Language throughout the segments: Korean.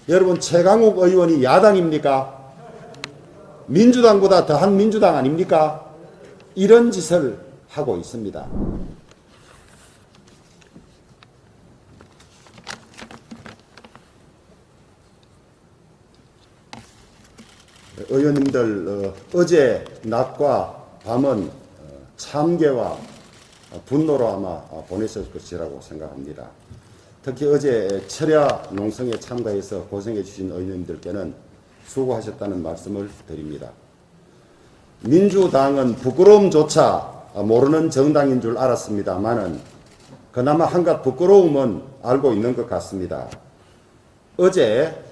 여러분, 최강욱 의원이 야당입니까? 민주당보다 더한 민주당 아닙니까? 이런 짓을 하고 있습니다. 의원님들, 어제 낮과 밤은 참개와 분노로 아마 보내셨을 것이라고 생각합니다. 특히 어제 철야 농성에 참가해서 고생해 주신 의원님들께는 수고하셨다는 말씀을 드립니다. 민주당은 부끄러움조차 모르는 정당인 줄 알았습니다만은 그나마 한갓 부끄러움은 알고 있는 것 같습니다. 어제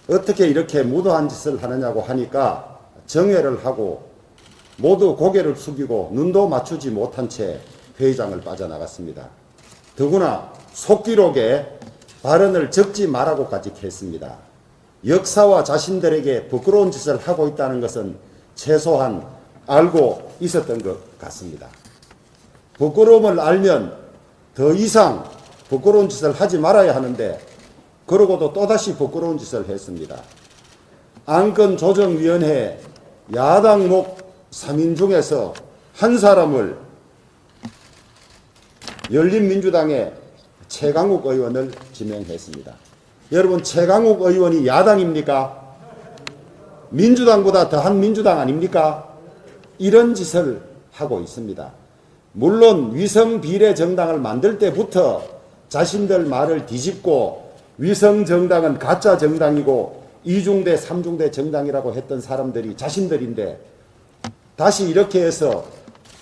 어떻게 이렇게 무도한 짓을 하느냐고 하니까 정회를 하고 모두 고개를 숙이고 눈도 맞추지 못한 채 회의장을 빠져나갔습니다. 더구나 속기록에 발언을 적지 말라고까지 했습니다. 역사와 자신들에게 부끄러운 짓을 하고 있다는 것은 최소한 알고 있었던 것 같습니다. 부끄러움을 알면 더 이상 부끄러운 짓을 하지 말아야 하는데 그러고도 또다시 부끄러운 짓을 했습니다. 안건조정위원회 야당목 3인 중에서 한 사람을 열린민주당의 최강욱 의원을 지명했습니다. 여러분, 최강욱 의원이 야당입니까? 민주당보다 더한 민주당 아닙니까? 이런 짓을 하고 있습니다. 물론 위성비례정당을 만들 때부터 자신들 말을 뒤집고 위성정당은 가짜 정당이고 이중대 삼중대 정당이라고 했던 사람들이 자신들인데 다시 이렇게 해서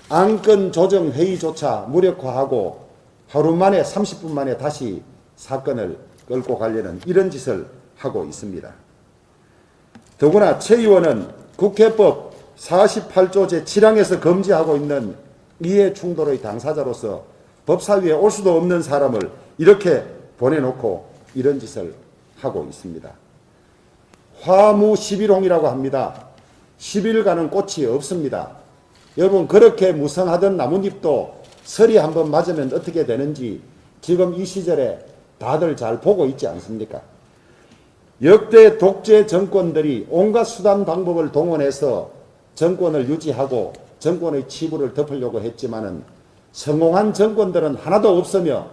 안건조정회의조차 무력화하고 하루 만에 30분 만에 다시 사건을 끌고 가려는 이런 짓을 하고 있습니다. 더구나 최 의원은 국회법 48조 제7항에서 금지하고 있는 이해충돌의 당사자로서 법사위에 올 수도 없는 사람을 이렇게 보내놓고 이런 짓을 하고 있습니다. 화무 11홍이라고 합니다. 10일간은 꽃이 없습니다. 여러분, 그렇게 무성하던 나뭇잎도 설이 한번 맞으면 어떻게 되는지 지금 이 시절에 다들 잘 보고 있지 않습니까? 역대 독재 정권들이 온갖 수단 방법을 동원해서 정권을 유지하고 정권의 치부를 덮으려고 했지만은 성공한 정권들은 하나도 없으며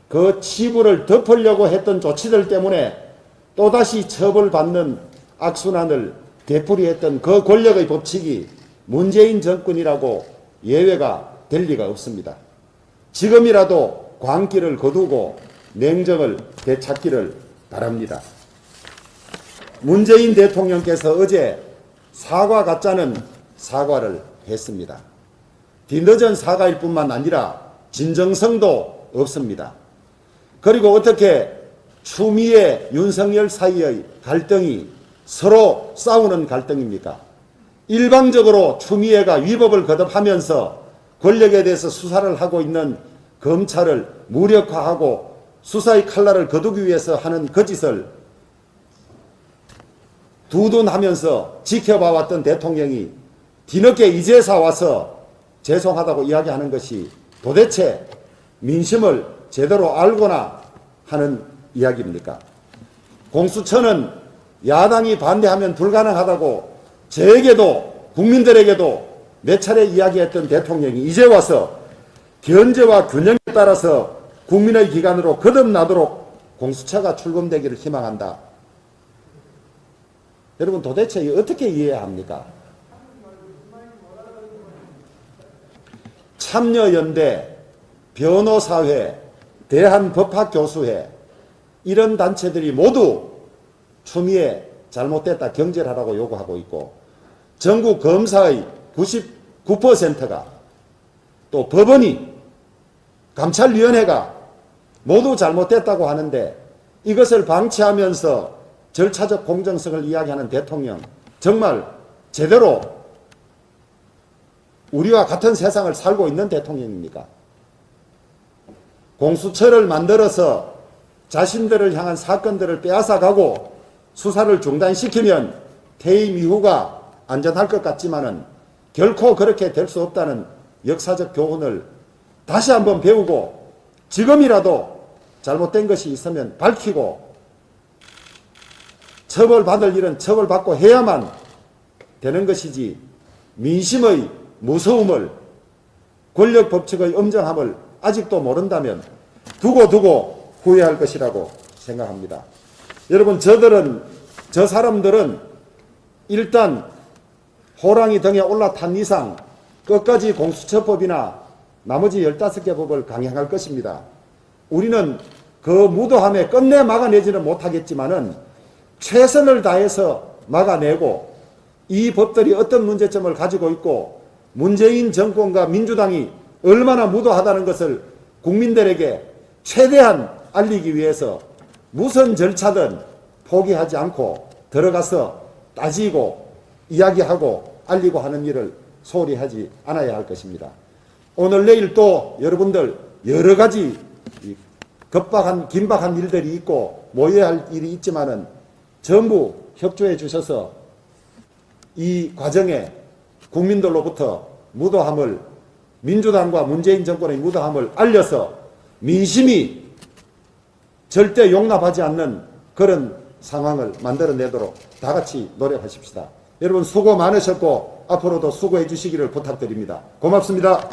그 치부를 덮으려고 했던 조치들 때문에 또다시 처벌받는 악순환을 되풀이했던 그 권력의 법칙이 문재인 정권이라고 예외가 될 리가 없습니다. 지금이라도 광기를 거두고 냉정을 되찾기를 바랍니다. 문재인 대통령께서 어제 사과 같자는 사과를 했습니다. 뒤늦은 사과일 뿐만 아니라 진정성도 없습니다. 그리고 어떻게 추미애, 윤석열 사이의 갈등이 서로 싸우는 갈등입니까? 일방적으로 추미애가 위법을 거듭하면서 권력에 대해서 수사를 하고 있는 검찰을 무력화하고 수사의 칼날을 거두기 위해서 하는 거짓을 두둔하면서 지켜봐왔던 대통령이 뒤늦게 이제서 와서 죄송하다고 이야기하는 것이 도대체 민심을 제대로 알거나 하는 이야기입니까? 공수처는 야당이 반대하면 불가능하다고 저에게도 국민들에게도 몇 차례 이야기했던 대통령이 이제 와서 견제와 균형에 따라서 국민의 기관으로 거듭나도록 공수처가 출범되기를 희망한다. 여러분, 도대체 어떻게 이해해야 합니까? 참여연대, 변호사회, 대한법학교수회 이런 단체들이 모두 추미애 잘못됐다 경질하라고 요구하고 있고 전국 검사의 99%가 또 법원이 감찰위원회가 모두 잘못됐다고 하는데 이것을 방치하면서 절차적 공정성을 이야기하는 대통령 정말 제대로 우리와 같은 세상을 살고 있는 대통령입니까? 공수처를 만들어서 자신들을 향한 사건들을 빼앗아가고 수사를 중단시키면 퇴임 이후가 안전할 것 같지만은 결코 그렇게 될 수 없다는 역사적 교훈을 다시 한번 배우고 지금이라도 잘못된 것이 있으면 밝히고 처벌받을 일은 처벌받고 해야만 되는 것이지 민심의 무서움을 권력 법칙의 엄정함을 아직도 모른다면 두고 후회할 것이라고 생각합니다. 여러분 저 사람들은 일단 호랑이 등에 올라탄 이상 끝까지 공수처법이나 나머지 15개 법을 강행할 것입니다. 우리는 그 무도함에 끝내 막아내지는 못하겠지만은 최선을 다해서 막아내고 이 법들이 어떤 문제점을 가지고 있고 문재인 정권과 민주당이 얼마나 무도하다는 것을 국민들에게 최대한 알리기 위해서 무슨 절차든 포기하지 않고 들어가서 따지고 이야기하고 알리고 하는 일을 소홀히 하지 않아야 할 것입니다. 오늘 내일 또 여러분들 여러 가지 긴박한 일들이 있고 모여야 할 일이 있지만은 전부 협조해 주셔서 이 과정에 국민들로부터 무도함을 민주당과 문재인 정권의 무도함을 알려서 민심이 절대 용납하지 않는 그런 상황을 만들어내도록 다 같이 노력하십시다. 여러분 수고 많으셨고 앞으로도 수고해 주시기를 부탁드립니다. 고맙습니다.